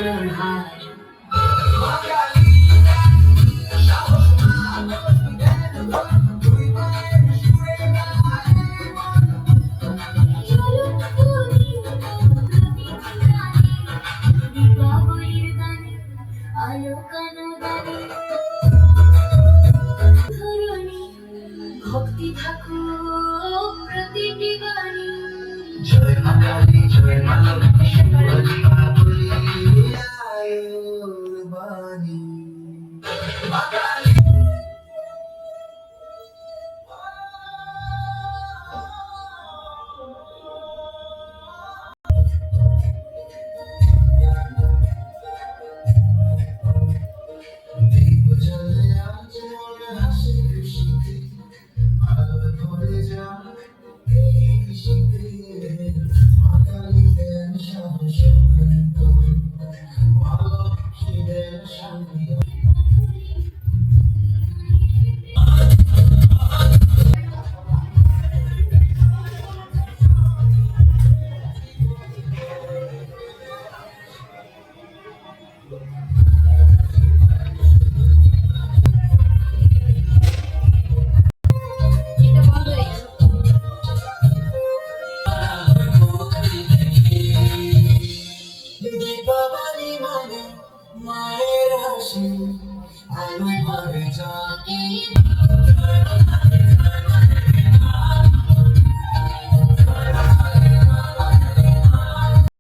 আলোর হার দীপাবলির গানে আলোকানো গানে ধরণী ভক্তি থাকুক প্রতিটি গানে জয় মা কালী জয় মা লক্ষ্মী শিবাজি মা বলি আয়োর বাণী দীপ জ্বলে আজ মনে হাসি খুশিতে আলো ভরে যায় এই শীতে মা কালী দেন সাহস মা লক্ষ্মী দেন শান্তি দীপাবলি মানে মায়ের হাসি আলো ভরে যায়